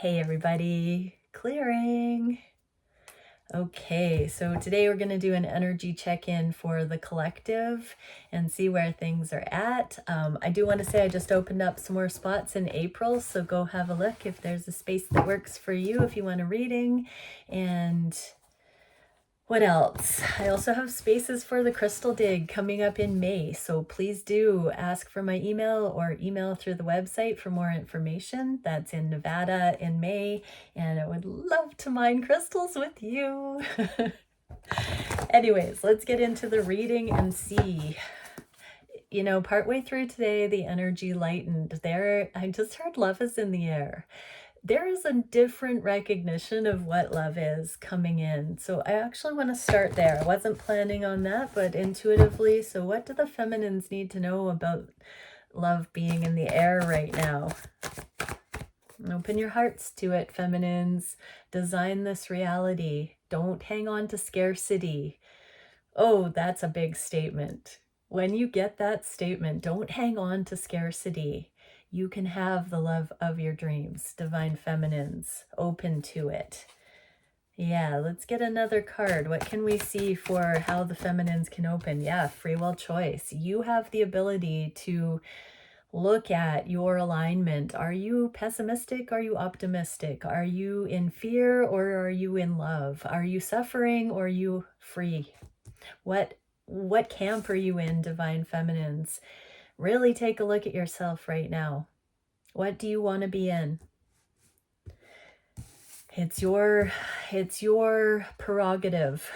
Hey everybody, clearing. Okay, so today we're going to do an energy check-in for the collective and see where things are at. I do want to say I just opened up some more spots in April, so go have a look if there's a space that works for you if you want a reading. And what else? I also have spaces for the crystal dig coming up in May, so please do ask for my email or email through the website for more information. That's in Nevada in May, and I would love to mine crystals with you. Anyways, let's get into the reading and see. You know, partway through today, the energy lightened. There, I just heard love is in the air. There is a different recognition of what love is coming in. So I actually want to start there. I wasn't planning on that, but intuitively. So what do the feminines need to know about love being in the air right now? Open your hearts to it, feminines. Design this reality. Don't hang on to scarcity. Oh, that's a big statement. When you get that statement, don't hang on to scarcity. You can have the love of your dreams, divine feminines, open to it. Yeah, let's get another card. What can we see for how the feminines can open? Yeah, free will choice. You have the ability to look at your alignment. Are you pessimistic? Are you optimistic? Are you in fear or are you in love? Are you suffering or are you free? What camp are you in, divine feminines? Really take a look at yourself right now. What do you want to be in? It's your prerogative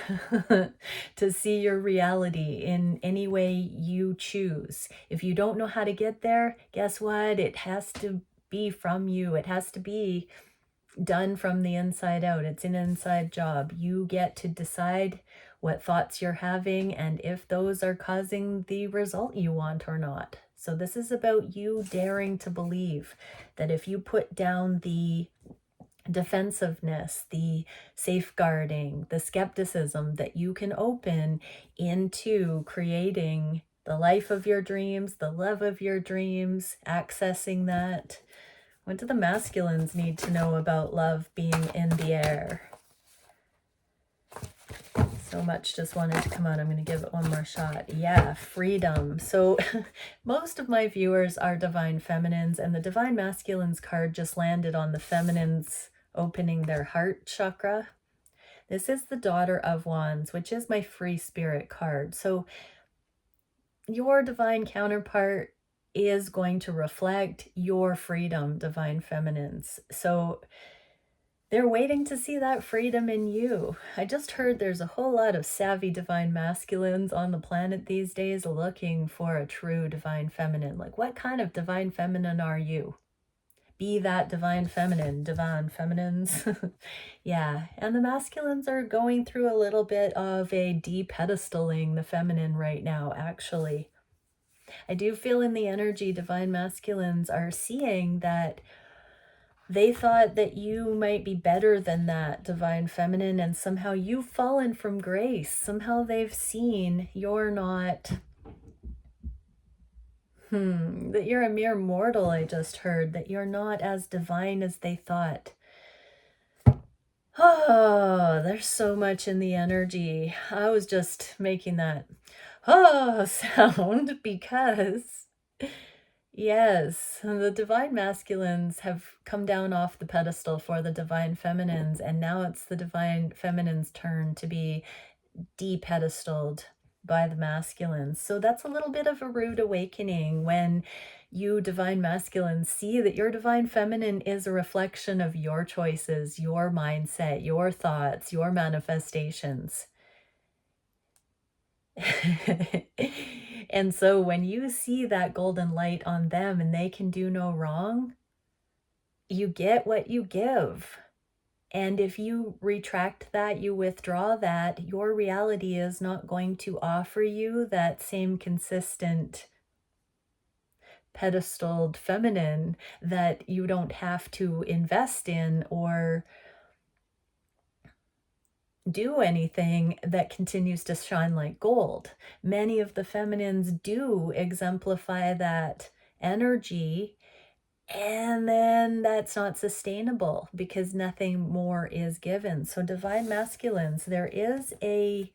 to see your reality in any way you choose. If you don't know how to get there, guess what? It has to be from you. It has to be done from the inside out. It's an inside job. You get to decide what thoughts you're having and if those are causing the result you want or not. So this is about you daring to believe that if you put down the defensiveness, the safeguarding, the skepticism, that you can open into creating the life of your dreams, the love of your dreams, accessing that. What do the masculines need to know about love being in the air? So much just wanted to come out. I'm going to give it one more shot. Yeah, freedom. So most of my viewers are divine feminines, and the divine masculines card just landed on the feminines opening their heart chakra. This is the Daughter of Wands, which is my free spirit card. So your divine counterpart is going to reflect your freedom, divine feminines. So they're waiting to see that freedom in you. I just heard there's a whole lot of savvy divine masculines on the planet these days looking for a true divine feminine. Like, what kind of divine feminine are you? Be that divine feminine, divine feminines. Yeah, and the masculines are going through a little bit of a de-pedestaling the feminine right now, actually. I do feel in the energy, divine masculines are seeing that they thought that you might be better than that, divine feminine, and somehow you've fallen from grace. Somehow they've seen you're not, that you're a mere mortal, I just heard, that you're not as divine as they thought. Oh, there's so much in the energy. I was just making that sound because yes, the divine masculines have come down off the pedestal for the divine feminines, and now it's the divine feminines' turn to be de-pedestaled by the masculines. So that's a little bit of a rude awakening when you divine masculines see that your divine feminine is a reflection of your choices, your mindset, your thoughts, your manifestations. And so when you see that golden light on them and they can do no wrong, you get what you give. And if you retract that, you withdraw that, your reality is not going to offer you that same consistent pedestaled feminine that you don't have to invest in or do anything that continues to shine like gold. Many of the feminines do exemplify that energy, And then that's not sustainable because nothing more is given. So divine masculines, there is a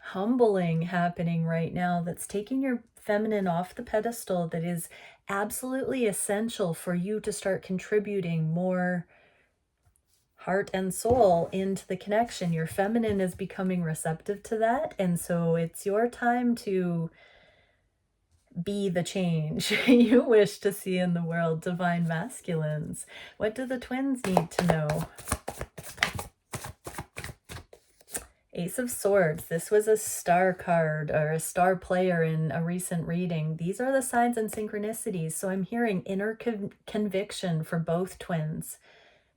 humbling happening right now that's taking your feminine off the pedestal, that is absolutely essential for you to start contributing more heart and soul into the connection. Your feminine is becoming receptive to that. And so it's your time to be the change you wish to see in the world, divine masculines. What do the twins need to know? Ace of Swords. This was a star card or a star player in a recent reading. These are the signs and synchronicities. So I'm hearing inner conviction for both twins.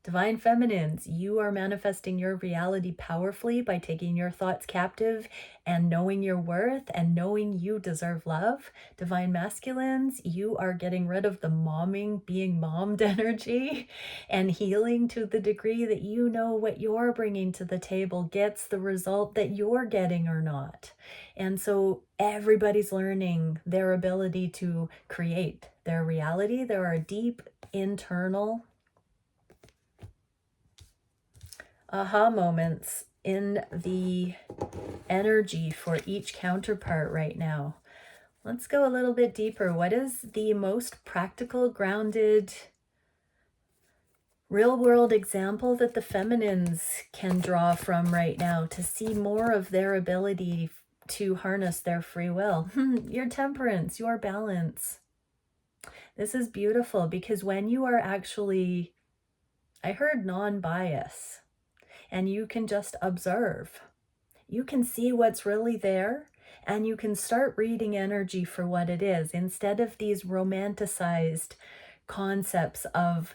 Divine feminines, you are manifesting your reality powerfully by taking your thoughts captive and knowing your worth and knowing you deserve love. Divine masculines, you are getting rid of the momming, being mommed energy and healing to the degree that you know what you're bringing to the table gets the result that you're getting or not. And so everybody's learning their ability to create their reality. There are deep internal aha moments in the energy for each counterpart right now. Let's go a little bit deeper. What is the most practical, grounded, real-world example that the feminines can draw from right now to see more of their ability to harness their free will? Your temperance, your balance. This is beautiful because when you are actually, I heard non-bias, and you can just observe. You can see what's really there, and you can start reading energy for what it is instead of these romanticized concepts of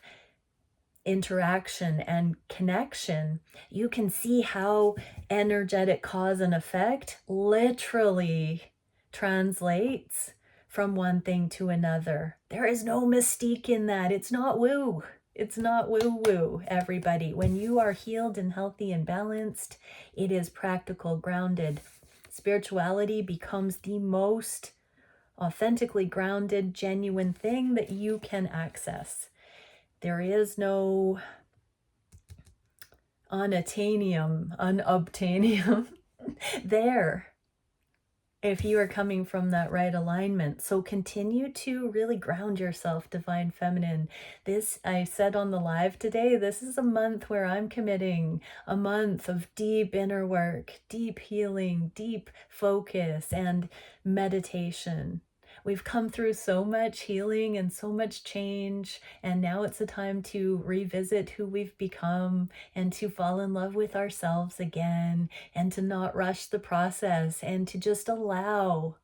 interaction and connection. You can see how energetic cause and effect literally translates from one thing to another. There is no mystique in that. It's not woo. It's not woo-woo, everybody. When you are healed and healthy and balanced, it is practical, grounded. Spirituality becomes the most authentically grounded, genuine thing that you can access. There is no unobtainium there if you are coming from that right alignment. So continue to really ground yourself, divine feminine. This, I said on the live today, this is a month where I'm committing a month of deep inner work, deep healing, deep focus, and meditation. We've come through so much healing and so much change, and now it's a time to revisit who we've become and to fall in love with ourselves again and to not rush the process and to just allow.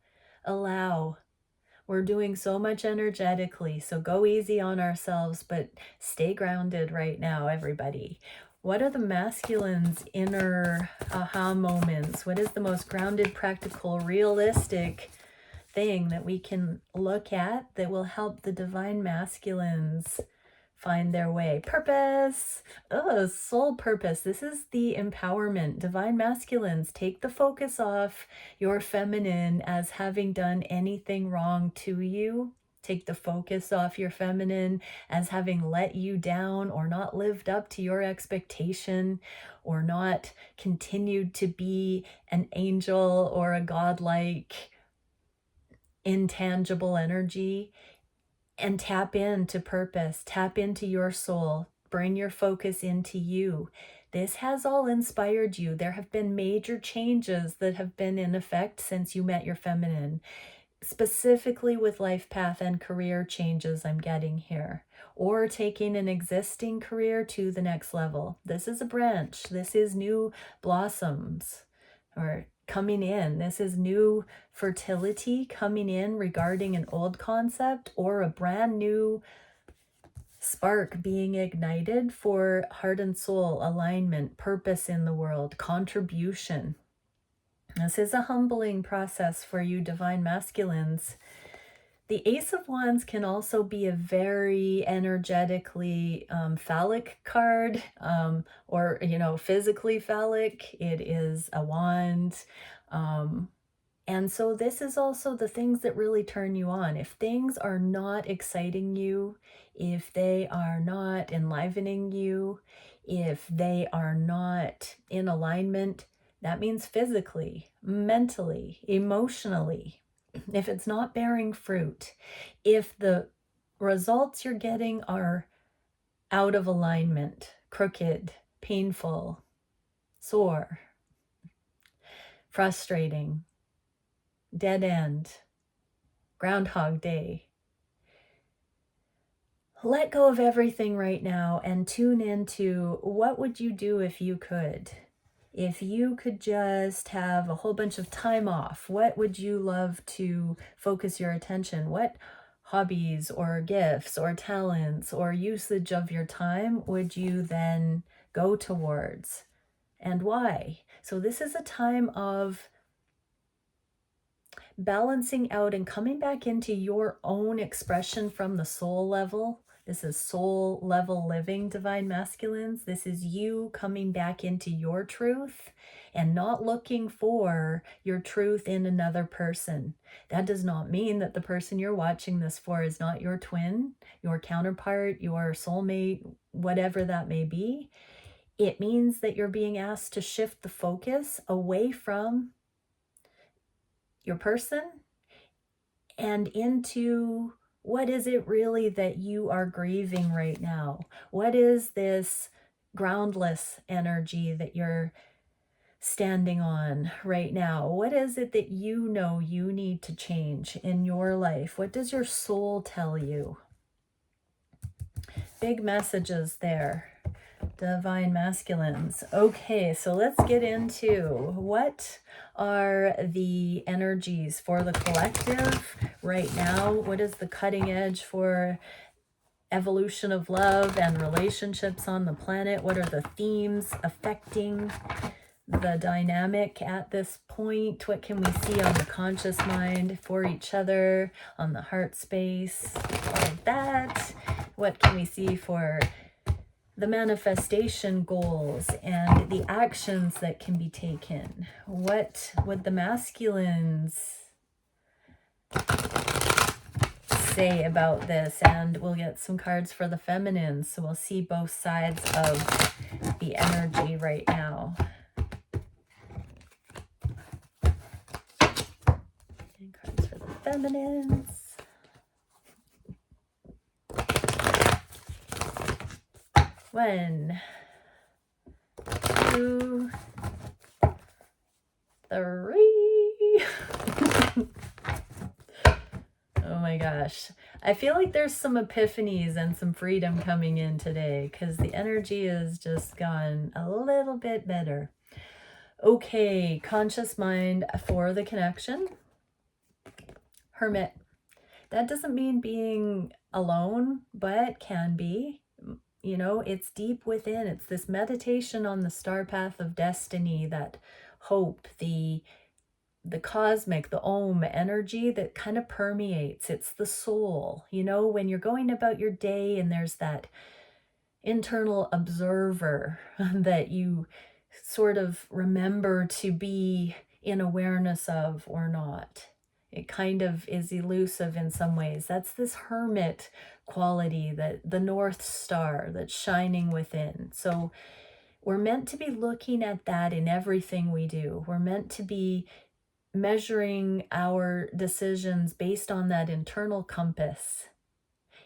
We're doing so much energetically, so go easy on ourselves, but stay grounded right now, everybody. What are the masculine's inner aha moments? What is the most grounded, practical, realistic thing that we can look at that will help the divine masculines find their way? Purpose. Oh, soul purpose. This is the empowerment. Divine masculines, take the focus off your feminine as having done anything wrong to you. Take the focus off your feminine as having let you down or not lived up to your expectation or not continued to be an angel or a godlike intangible energy, and tap into purpose, tap into your soul, bring your focus into you. This has all inspired you. There have been major changes that have been in effect since you met your feminine, specifically with life path and career changes I'm getting here, or taking an existing career to the next level. This is a branch. This is new blossoms or coming in. This is new fertility coming in regarding an old concept or a brand new spark being ignited for heart and soul alignment, purpose in the world, contribution. This is a humbling process for you divine masculines. The Ace of Wands can also be a very energetically phallic card, or, physically phallic. It is a wand. And so this is also the things that really turn you on. If things are not exciting you, if they are not enlivening you, if they are not in alignment, that means physically, mentally, emotionally, if it's not bearing fruit, if the results you're getting are out of alignment, crooked, painful, sore, frustrating, dead end, Groundhog Day. Let go of everything right now and tune into what would you do if you could? If you could just have a whole bunch of time off, what would you love to focus your attention? What hobbies or gifts or talents or usage of your time would you then go towards? And why? So this is a time of balancing out and coming back into your own expression from the soul level. This is soul level living, divine masculines. This is you coming back into your truth and not looking for your truth in another person. That does not mean that the person you're watching this for is not your twin, your counterpart, your soulmate, whatever that may be. It means that you're being asked to shift the focus away from your person and into what is it really that you are grieving right now? What is this groundless energy that you're standing on right now? What is it that you know you need to change in your life? What does your soul tell you? Big messages there, divine masculines. Okay, so let's get into what are the energies for the collective right now. What is the cutting edge for evolution of love and relationships on the planet? What are the themes affecting the dynamic at this point? What can we see on the conscious mind for each other, on the heart space, all of that? What can we see for the manifestation goals and the actions that can be taken? What would the masculines say about this? And we'll get some cards for the feminines, so we'll see both sides of the energy right now. And cards for the feminines. One, two, three. Oh my gosh. I feel like there's some epiphanies and some freedom coming in today because the energy has just gone a little bit better. Okay, conscious mind for the connection. Hermit. That doesn't mean being alone, but can be. You know, it's deep within. It's this meditation on the star path of destiny, that hope, the cosmic, the Om energy that kind of permeates. It's the soul. You know, when you're going about your day and there's that internal observer that you sort of remember to be in awareness of or not. It kind of is elusive in some ways. That's this hermit quality, that the North Star that's shining within. So we're meant to be looking at that in everything we do. We're meant to be measuring our decisions based on that internal compass.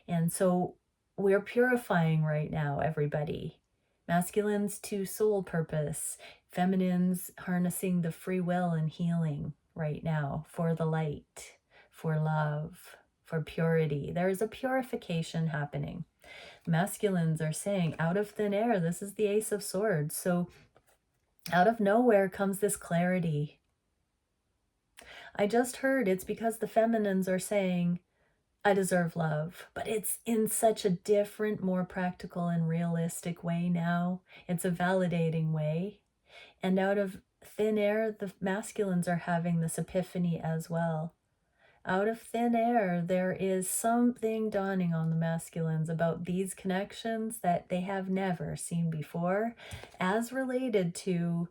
And so we're purifying right now, everybody. Masculines to soul purpose, feminines harnessing the free will and healing right now for the light, for love, for purity. There is a purification happening. Masculines are saying, out of thin air, this is the Ace of Swords. So out of nowhere comes this clarity. I just heard it's because the feminines are saying, I deserve love, but it's in such a different, more practical and realistic way now. It's a validating way. And out of thin air, the masculines are having this epiphany as well. Out of thin air, there is something dawning on the masculines about these connections that they have never seen before, as related to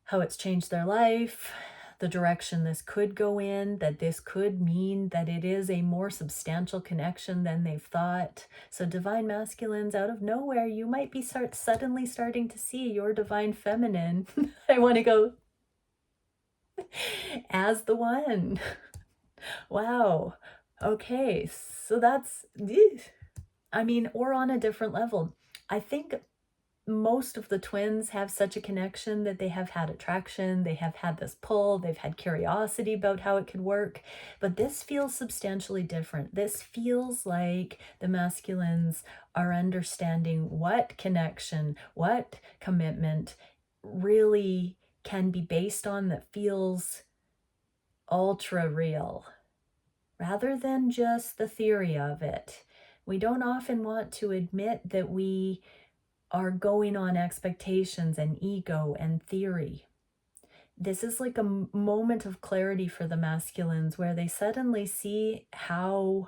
how it's changed their life, the direction this could go in, that this could mean that it is a more substantial connection than they've thought. So divine masculines, out of nowhere, you might be suddenly starting to see your divine feminine. I want to go as the one. Wow. Okay, so that's, I mean, or on a different level. I think most of the twins have such a connection that they have had attraction, they have had this pull, they've had curiosity about how it could work, but this feels substantially different. This feels like the masculines are understanding what connection, what commitment really can be based on that feels ultra real, rather than just the theory of it. We don't often want to admit that we are going on expectations and ego and theory. This is like a moment of clarity for the masculines where they suddenly see how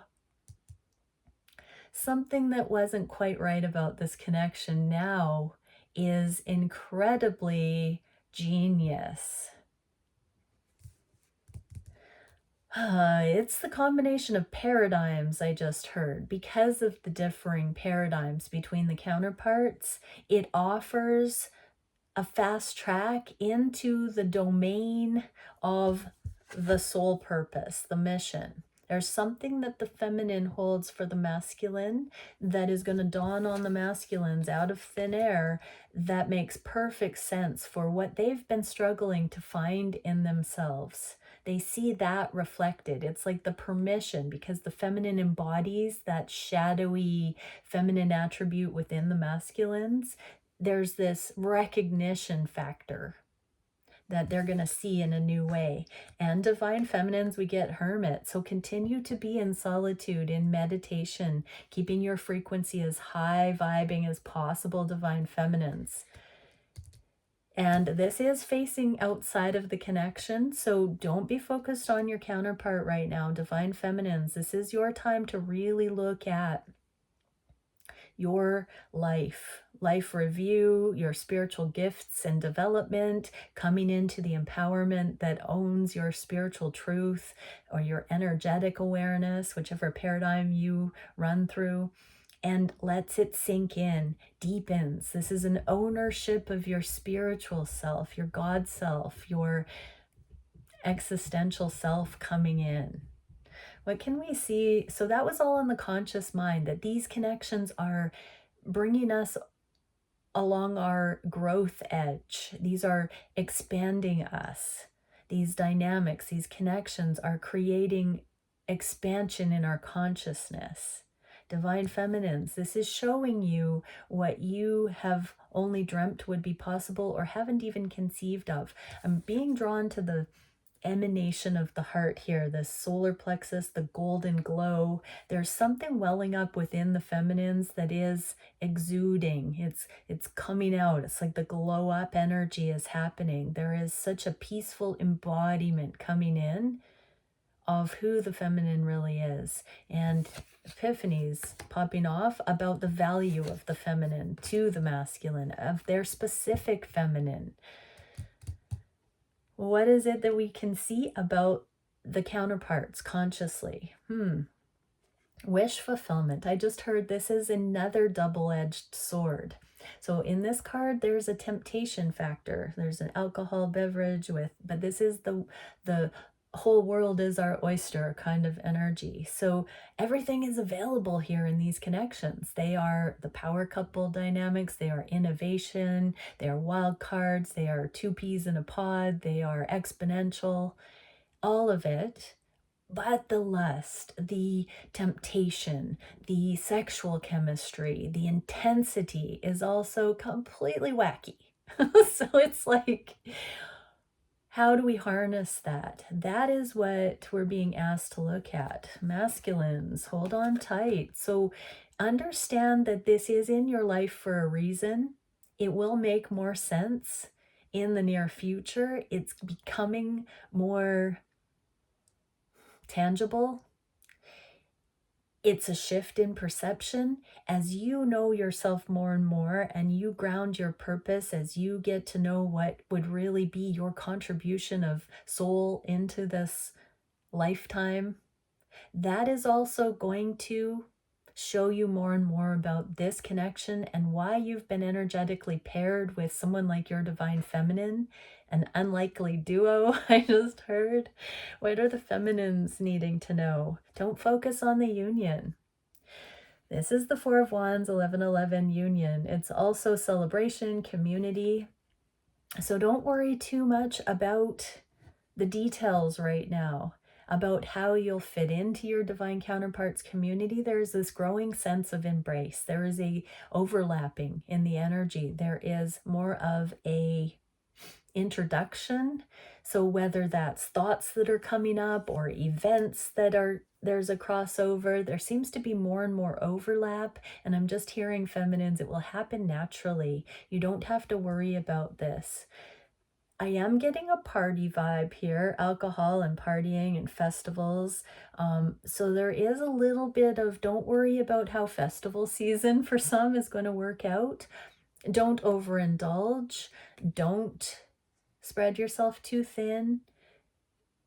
something that wasn't quite right about this connection now is incredibly genius. It's the combination of paradigms I just heard. Because of the differing paradigms between the counterparts, it offers a fast track into the domain of the soul purpose, the mission. There's something that the feminine holds for the masculine that is going to dawn on the masculines out of thin air that makes perfect sense for what they've been struggling to find in themselves. They see that reflected. It's like the permission, because the feminine embodies that shadowy feminine attribute within the masculines. There's this recognition factor that they're going to see in a new way. And divine feminines, we get hermit. So continue to be in solitude, in meditation, keeping your frequency as high vibing as possible, divine feminines. And this is facing outside of the connection, so don't be focused on your counterpart right now, divine feminines. This is your time to really look at your life review, your spiritual gifts and development, coming into the empowerment that owns your spiritual truth or your energetic awareness, whichever paradigm you run through, and lets it sink in, deepens. This is an ownership of your spiritual self, your God self, your existential self coming in. What can we see? So that was all in the conscious mind, that these connections are bringing us along our growth edge. These are expanding us. These dynamics, these connections are creating expansion in our consciousness. Divine feminines, this is showing you what you have only dreamt would be possible or haven't even conceived of. I'm being drawn to the emanation of the heart here, the solar plexus, the golden glow. There's something welling up within the feminines that is exuding. It's coming out. It's like the glow up energy is happening. There is such a peaceful embodiment coming in of who the feminine really is, and epiphanies popping off about the value of the feminine to the masculine, of their specific feminine. What is it that we can see about the counterparts consciously? Wish fulfillment. I just heard this is another double-edged sword. So in this card, there's a temptation factor. There's an alcohol beverage but this is the whole world is our oyster kind of energy. So everything is available here in these connections. They are the power couple dynamics, they are innovation, they are wild cards, they are two peas in a pod, they are exponential, all of it. But the lust, the temptation, the sexual chemistry, the intensity is also completely wacky. So it's like, how do we harness that? That is what we're being asked to look at. Masculines, hold on tight. So understand that this is in your life for a reason. It will make more sense in the near future. It's becoming more tangible. It's a shift in perception as you know yourself more and more, and you ground your purpose as you get to know what would really be your contribution of soul into this lifetime. That is also going to show you more and more about this connection and why you've been energetically paired with someone like your divine feminine, an unlikely duo. I just heard. What are the feminines needing to know? Don't focus on the union. This is the Four of Wands, 1111 union. It's also celebration, community. So don't worry too much about the details right now, about how you'll fit into your divine counterparts community. There's this growing sense of embrace. There is a overlapping in the energy. There is more of a introduction. So whether that's thoughts that are coming up or events that there's a crossover, there seems to be more and more overlap. And I'm just hearing feminines, it will happen naturally. You don't have to worry about this. I am getting a party vibe here, alcohol and partying and festivals. So there is a little bit of don't worry about how festival season for some is going to work out. Don't overindulge. Don't spread yourself too thin.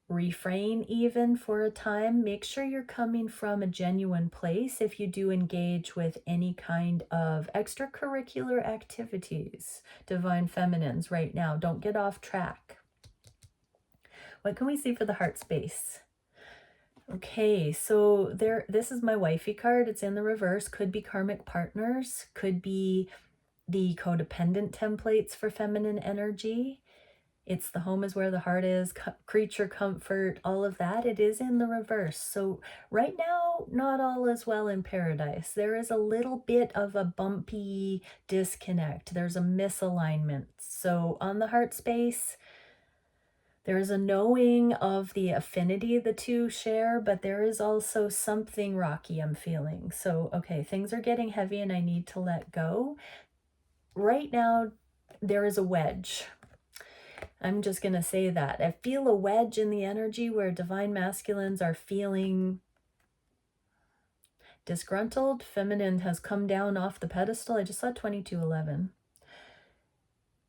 Refrain even for a time. Make sure you're coming from a genuine place if you do engage with any kind of extracurricular activities, divine feminines, right now. Don't get off track. What can we see for the heart space? Okay, so this is my wifey card. It's in the reverse. Could be karmic partners, could be the codependent templates for feminine energy. It's the home is where the heart is, creature comfort, all of that. It is in the reverse. So right now, not all is well in paradise. There is a little bit of a bumpy disconnect. There's a misalignment. So on the heart space, there is a knowing of the affinity the two share, but there is also something rocky I'm feeling. So, okay, things are getting heavy and I need to let go. Right now, there is a wedge. I'm just going to say that. I feel a wedge in the energy where divine masculines are feeling disgruntled. Feminine has come down off the pedestal. I just saw 2211.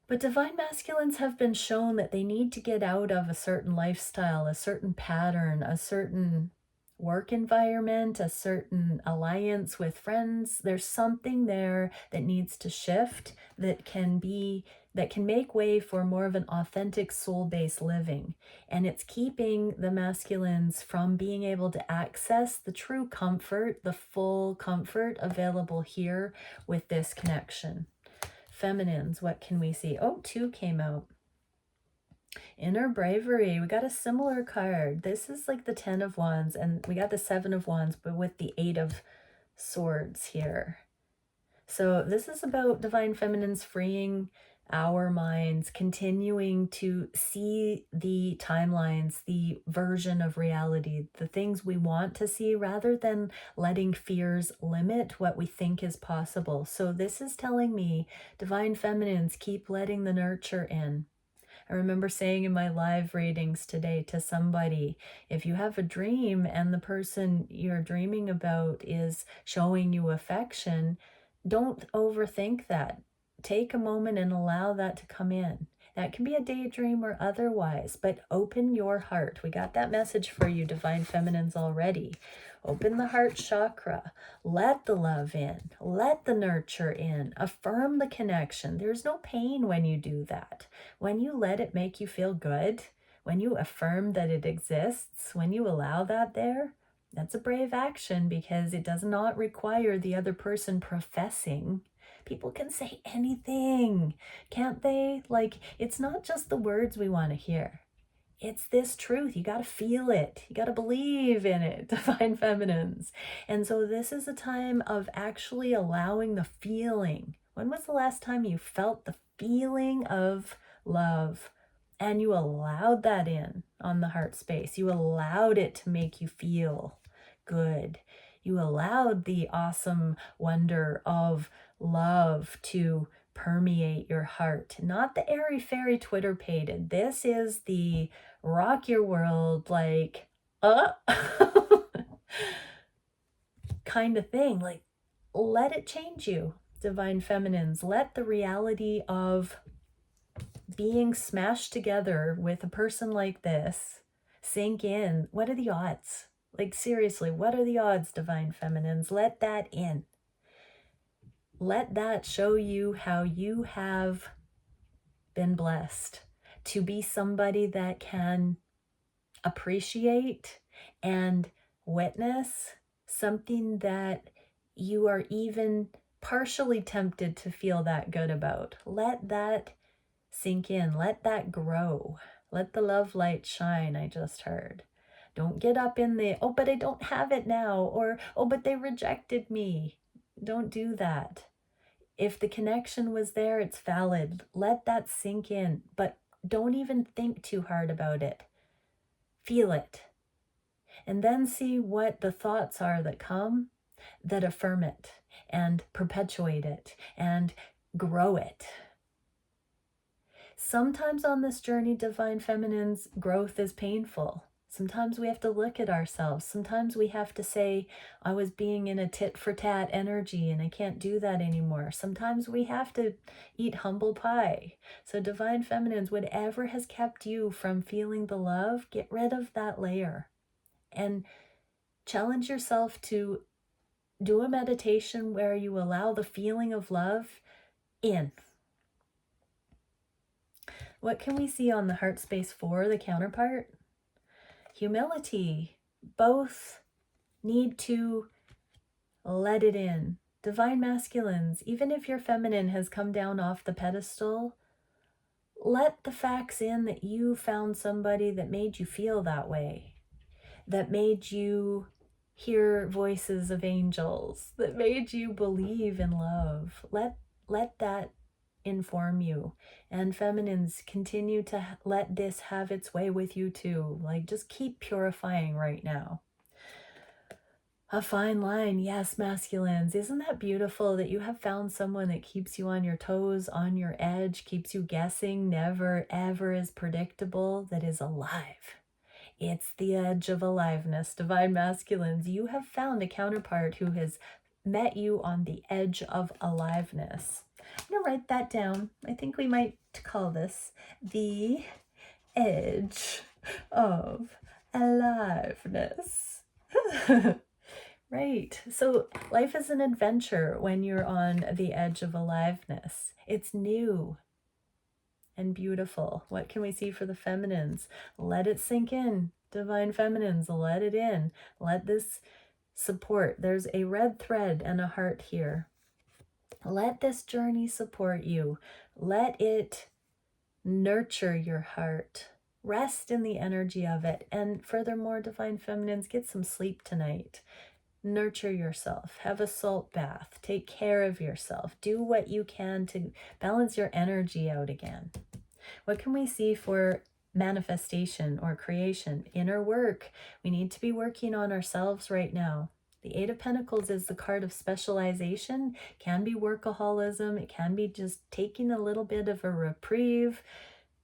But divine masculines have been shown that they need to get out of a certain lifestyle, a certain pattern, a certain work environment, a certain alliance with friends. There's something there that needs to shift that can make way for more of an authentic soul-based living. And it's keeping the masculines from being able to access the true comfort, the full comfort available here with this connection. Feminines, what can we see? Oh, 2 came out. Inner bravery. We got a similar card. This is like the 10 of Wands, and we got the 7 of Wands, but with the 8 of Swords here. So this is about divine feminines freeing our minds, continuing to see the timelines, the version of reality, the things we want to see, rather than letting fears limit what we think is possible. So this is telling me, divine feminines, keep letting the nurture in. I remember saying in my live readings today to somebody, if you have a dream and the person you're dreaming about is showing you affection, don't overthink that. Take a moment and allow that to come in. That can be a daydream or otherwise, but open your heart. We got that message for you, divine feminines, already. Open the heart chakra. Let the love in. Let the nurture in. Affirm the connection. There's no pain when you do that. When you let it make you feel good, when you affirm that it exists, when you allow that there, that's a brave action because it does not require the other person professing. People can say anything, can't they? Like, it's not just the words we want to hear. It's this truth. You got to feel it. You got to believe in it, divine feminines. And so this is a time of actually allowing the feeling. When was the last time you felt the feeling of love and you allowed that in on the heart space? You allowed it to make you feel good. You allowed the awesome wonder of love to permeate your heart. Not the airy fairy Twitter pated. This is the rock your world, like, kind of thing. Like, let it change you, divine feminines. Let the reality of being smashed together with a person like this sink in. What are the odds? Like, seriously, what are the odds, divine feminines? Let that in. Let that show you how you have been blessed to be somebody that can appreciate and witness something that you are even partially tempted to feel that good about. Let that sink in. Let that grow. Let the love light shine, I just heard. Don't get up in the, oh, but I don't have it now, or, oh, but they rejected me. Don't do that. If the connection was there, it's valid. Let that sink in, but don't even think too hard about it. Feel it. And then see what the thoughts are that come that affirm it and perpetuate it and grow it. Sometimes on this journey, divine feminines, growth is painful. Sometimes we have to look at ourselves. Sometimes we have to say, I was being in a tit for tat energy and I can't do that anymore. Sometimes we have to eat humble pie. So divine feminines, whatever has kept you from feeling the love, get rid of that layer and challenge yourself to do a meditation where you allow the feeling of love in. What can we see on the heart space for the counterpart? Humility. Both need to let it in. Divine masculines, even if your feminine has come down off the pedestal, let the facts in that you found somebody that made you feel that way, that made you hear voices of angels, that made you believe in love. Let that inform you. And feminines, continue to let this have its way with you too. Like, just keep purifying right now. A fine line, yes, masculines. Isn't that beautiful that you have found someone that keeps you on your toes, on your edge, keeps you guessing, never ever is predictable, that is alive. It's the edge of aliveness, divine masculines. You have found a counterpart who has met you on the edge of aliveness. I'm going to write that down. I think we might call this the edge of aliveness. Right. So life is an adventure when you're on the edge of aliveness. It's new and beautiful. What can we see for the feminines? Let it sink in. Divine feminines, let it in. Let this support. There's a red thread and a heart here. Let this journey support you. Let it nurture your heart. Rest in the energy of it. And furthermore, divine feminines, get some sleep tonight. Nurture yourself. Have a salt bath. Take care of yourself. Do what you can to balance your energy out again. What can we see for manifestation or creation? Inner work. We need to be working on ourselves right now. The Eight of Pentacles is the card of specialization. It can be workaholism. It can be just taking a little bit of a reprieve,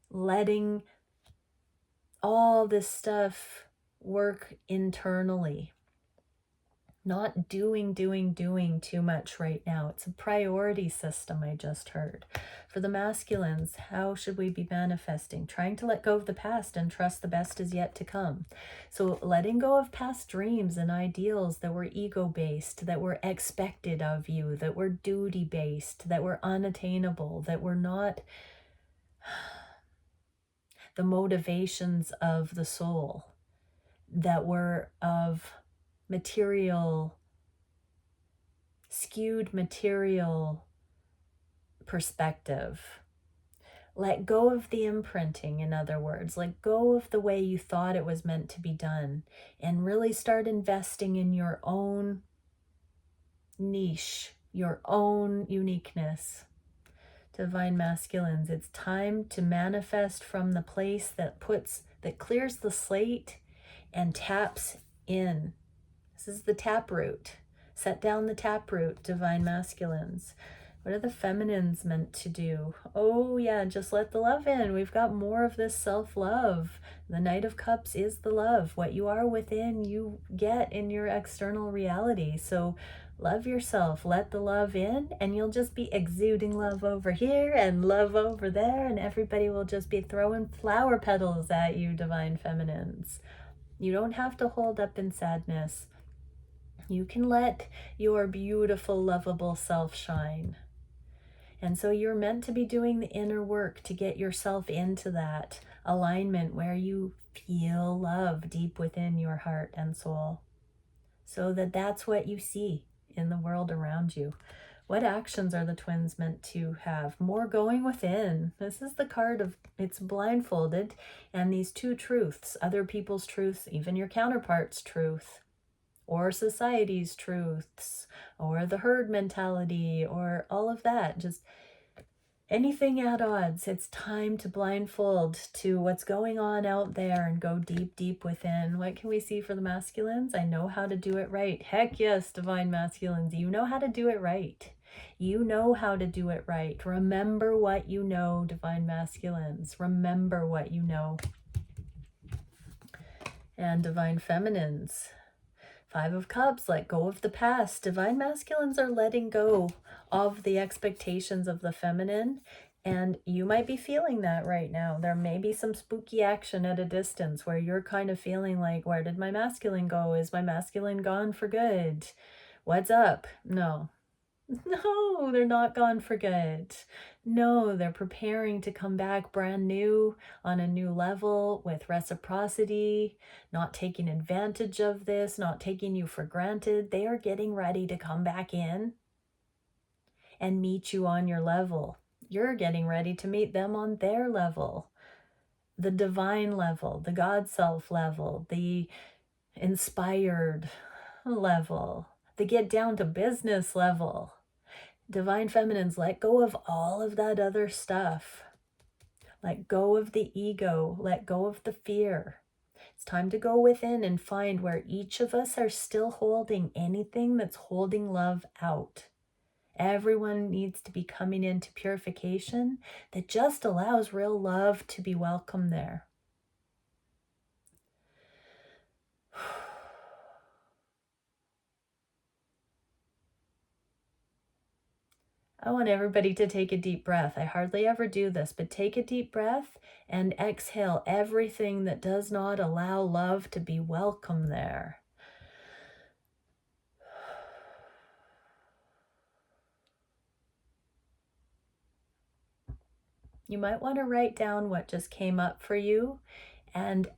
letting all this stuff work internally. Not doing too much right now. It's a priority system, I just heard. For the masculines, how should we be manifesting? Trying to let go of the past and trust the best is yet to come. So letting go of past dreams and ideals that were ego-based, that were expected of you, that were duty-based, that were unattainable, that were not the motivations of the soul, that were of skewed material perspective. Let go of the imprinting, in other words. Let go of the way you thought it was meant to be done and really start investing in your own niche, your own uniqueness. Divine masculines, it's time to manifest from the place that clears the slate and taps in. This is the taproot. Set down the taproot, divine masculines. What are the feminines meant to do? Oh yeah, just let the love in. We've got more of this self-love. The Knight of Cups is the love. What you are within, you get in your external reality. So love yourself, let the love in, and you'll just be exuding love over here and love over there, and everybody will just be throwing flower petals at you, divine feminines. You don't have to hold up in sadness. You can let your beautiful, lovable self shine. And so you're meant to be doing the inner work to get yourself into that alignment where you feel love deep within your heart and soul, so that that's what you see in the world around you. What actions are the twins meant to have? More going within. This is the card of, it's blindfolded, and these two truths, other people's truths, even your counterpart's truth, or society's truths, or the herd mentality, or all of that. Just anything at odds. It's time to blindfold to what's going on out there and go deep, deep within. What can we see for the masculines? I know how to do it right. Heck yes, divine masculines. You know how to do it right. You know how to do it right. Remember what you know, divine masculines. Remember what you know. And divine feminines. 5 of Cups, let go of the past. Divine masculines are letting go of the expectations of the feminine, and you might be feeling that right now. There may be some spooky action at a distance where you're kind of feeling like, where did my masculine go? Is my masculine gone for good? What's up? No, they're not gone for good. No, they're preparing to come back brand new on a new level with reciprocity, not taking advantage of this, not taking you for granted. They are getting ready to come back in and meet you on your level. You're getting ready to meet them on their level, the divine level, the God self level, the inspired level, the get down to business level. Divine feminines, let go of all of that other stuff. Let go of the ego. Let go of the fear. It's time to go within and find where each of us are still holding anything that's holding love out. Everyone needs to be coming into purification that just allows real love to be welcome there. I want everybody to take a deep breath. I hardly ever do this, but take a deep breath and exhale everything that does not allow love to be welcome there. You might want to write down what just came up for you and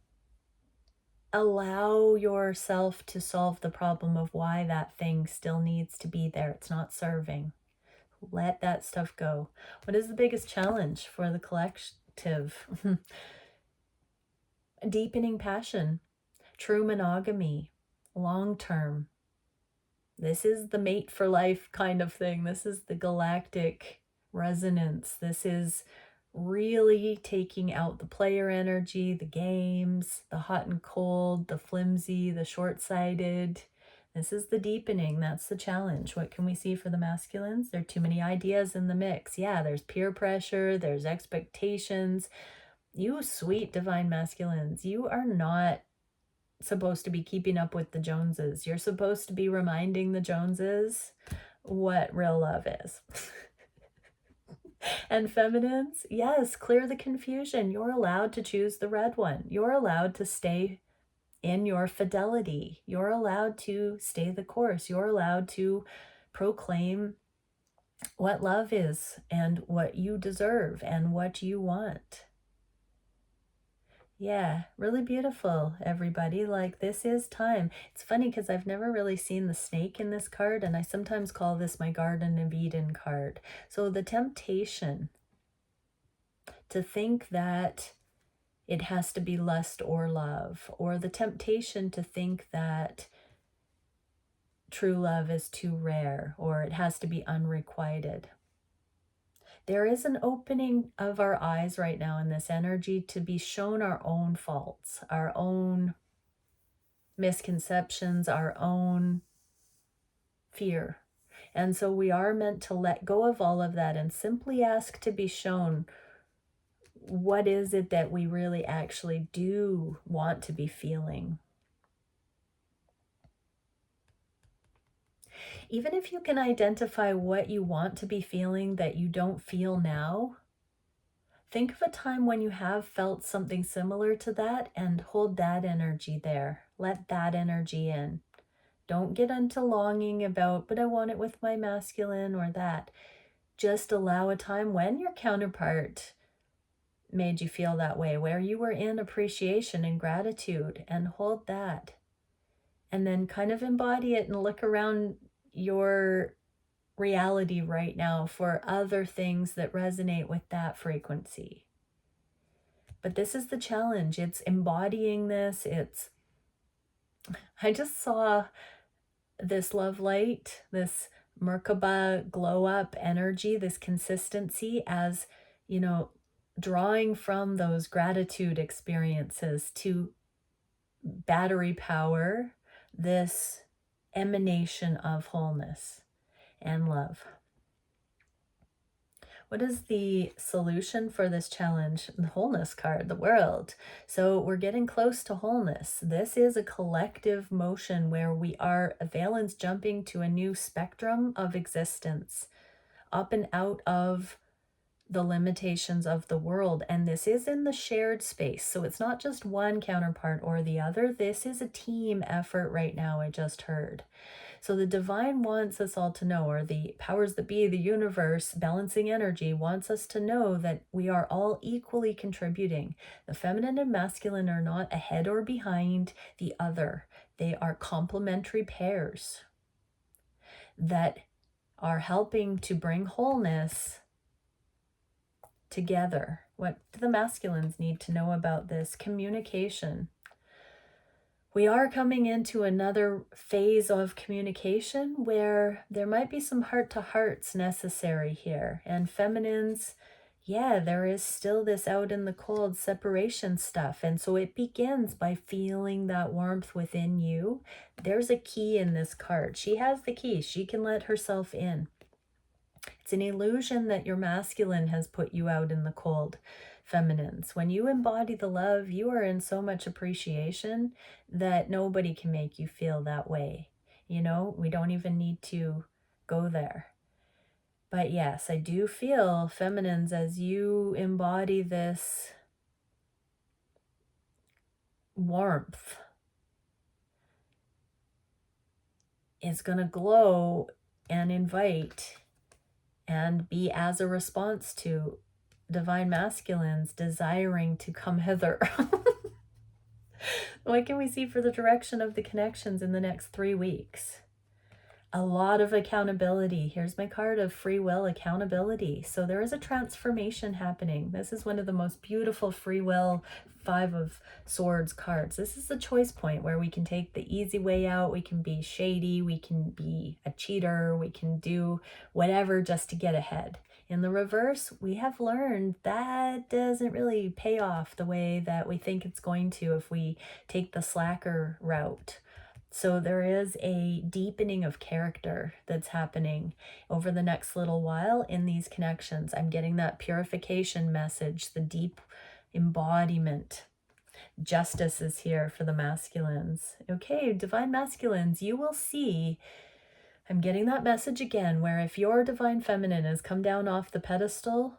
allow yourself to solve the problem of why that thing still needs to be there. It's not serving. Let that stuff go. What is the biggest challenge for the collective? Deepening passion, true monogamy, long-term. This is the mate for life kind of thing. This is the galactic resonance. This is really taking out the player energy, the games, the hot and cold, the flimsy, the short-sighted. This is the deepening. That's the challenge. What can we see for the masculines? There are too many ideas in the mix. Yeah, there's peer pressure, there's expectations. You sweet divine masculines, you are not supposed to be keeping up with the Joneses. You're supposed to be reminding the Joneses what real love is. And feminines, yes, clear the confusion. You're allowed to choose the red one. You're allowed to stay in your fidelity. You're allowed to stay the course. You're allowed to proclaim what love is and what you deserve and what you want. Yeah, really beautiful, everybody. Like, this is time. It's funny because I've never really seen the snake in this card, and I sometimes call this my Garden of Eden card. So the temptation to think that it has to be lust or love, or the temptation to think that true love is too rare, or it has to be unrequited. There is an opening of our eyes right now in this energy to be shown our own faults, our own misconceptions, our own fear. And so we are meant to let go of all of that and simply ask to be shown, what is it that we really actually do want to be feeling? Even if you can identify what you want to be feeling that you don't feel now, think of a time when you have felt something similar to that and hold that energy there. Let that energy in. Don't get into longing about, but I want it with my masculine or that. Just allow a time when your counterpart made you feel that way, where you were in appreciation and gratitude, and hold that. And then kind of embody it and look around your reality right now for other things that resonate with that frequency. But this is the challenge. It's embodying this. I just saw this love light, this Merkaba glow up energy, this consistency as, drawing from those gratitude experiences to battery power this emanation of wholeness and love. What is the solution for this challenge? The wholeness card, the world. So we're getting close to wholeness. This is a collective motion where we are valence jumping to a new spectrum of existence, up and out of the limitations of the world. And this is in the shared space. So it's not just one counterpart or the other. This is a team effort right now, I just heard. So the divine wants us all to know, or the powers that be, the universe, balancing energy, wants us to know that we are all equally contributing. The feminine and masculine are not ahead or behind the other. They are complementary pairs that are helping to bring wholeness together. What do the masculines need to know about this? Communication. We are coming into another phase of communication where there might be some heart-to-hearts necessary here. And feminines, there is still this out in the cold separation stuff. And so it begins by feeling that warmth within you. There's a key in this card. She has the key. She can let herself in. It's an illusion that your masculine has put you out in the cold, feminines. When you embody the love, you are in so much appreciation that nobody can make you feel that way. We don't even need to go there. But yes, I do feel, feminines, as you embody this warmth, it's going to glow and invite and be as a response to divine masculines desiring to come hither. What can we see for the direction of the connections in the next 3 weeks? A lot of accountability. Here's my card of free will accountability. So there is a transformation happening. This is one of the most beautiful free will 5 of Swords cards. This is the choice point where we can take the easy way out. We can be shady. We can be a cheater. We can do whatever just to get ahead. In the reverse, we have learned that doesn't really pay off the way that we think it's going to if we take the slacker route. So there is a deepening of character that's happening over the next little while in these connections. I'm getting that purification message, the deep embodiment. Justice is here for the masculines. Okay, divine masculines, you will see. I'm getting that message again, where if your divine feminine has come down off the pedestal,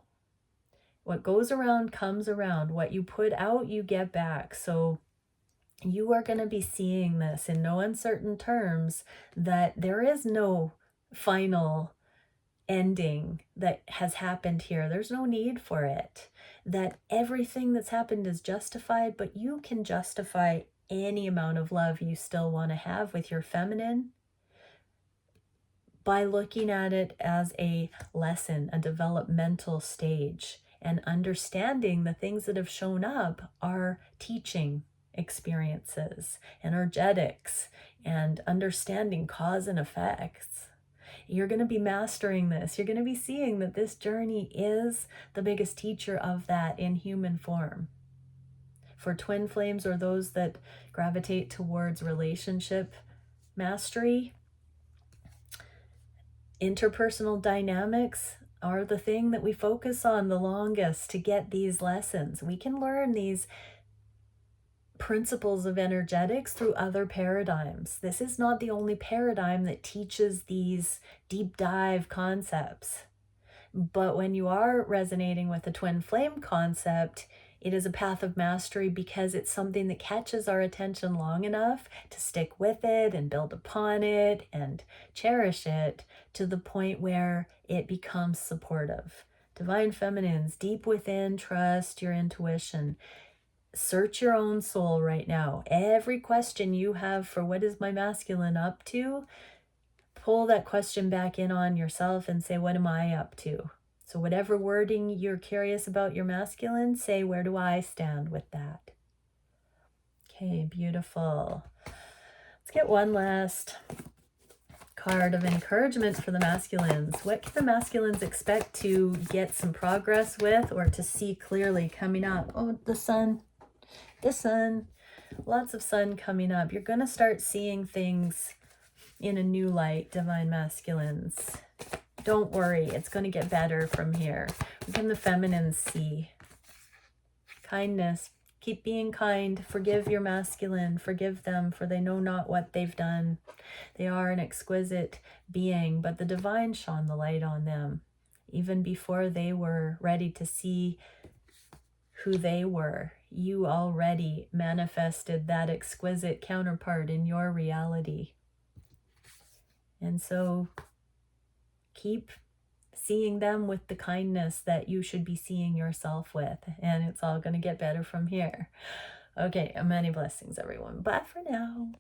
what goes around comes around. What you put out, you get back. So you are going to be seeing this in no uncertain terms, that there is no final ending that has happened here. There's no need for it. That everything that's happened is justified, but you can justify any amount of love you still want to have with your feminine by looking at it as a lesson, a developmental stage, and understanding the things that have shown up are teaching experiences, energetics, and understanding cause and effects. You're going to be mastering this. You're going to be seeing that this journey is the biggest teacher of that in human form. For twin flames or those that gravitate towards relationship mastery, Interpersonal dynamics are the thing that we focus on the longest to get these lessons. We can learn these principles of energetics through other paradigms. This is not the only paradigm that teaches these deep dive concepts. But when you are resonating with the twin flame concept, it is a path of mastery because it's something that catches our attention long enough to stick with it and build upon it and cherish it to the point where it becomes supportive. Divine feminines, deep within, trust your intuition. Search your own soul right now. Every question you have for what is my masculine up to, pull that question back in on yourself and say, what am I up to? So whatever wording you're curious about your masculine, say, where do I stand with that? Okay, beautiful. Let's get one last card of encouragement for the masculines. What can the masculines expect to get some progress with or to see clearly coming up? Oh, the sun. The sun. Lots of sun coming up. You're going to start seeing things in a new light, divine masculines. Don't worry, it's going to get better from here. What can the feminines see? Kindness. Keep being kind. Forgive your masculine. Forgive them, for they know not what they've done. They are an exquisite being, but the divine shone the light on them. Even before they were ready to see who they were, you already manifested that exquisite counterpart in your reality. And so keep seeing them with the kindness that you should be seeing yourself with, and it's all going to get better from here. Okay, many blessings, everyone. Bye for now.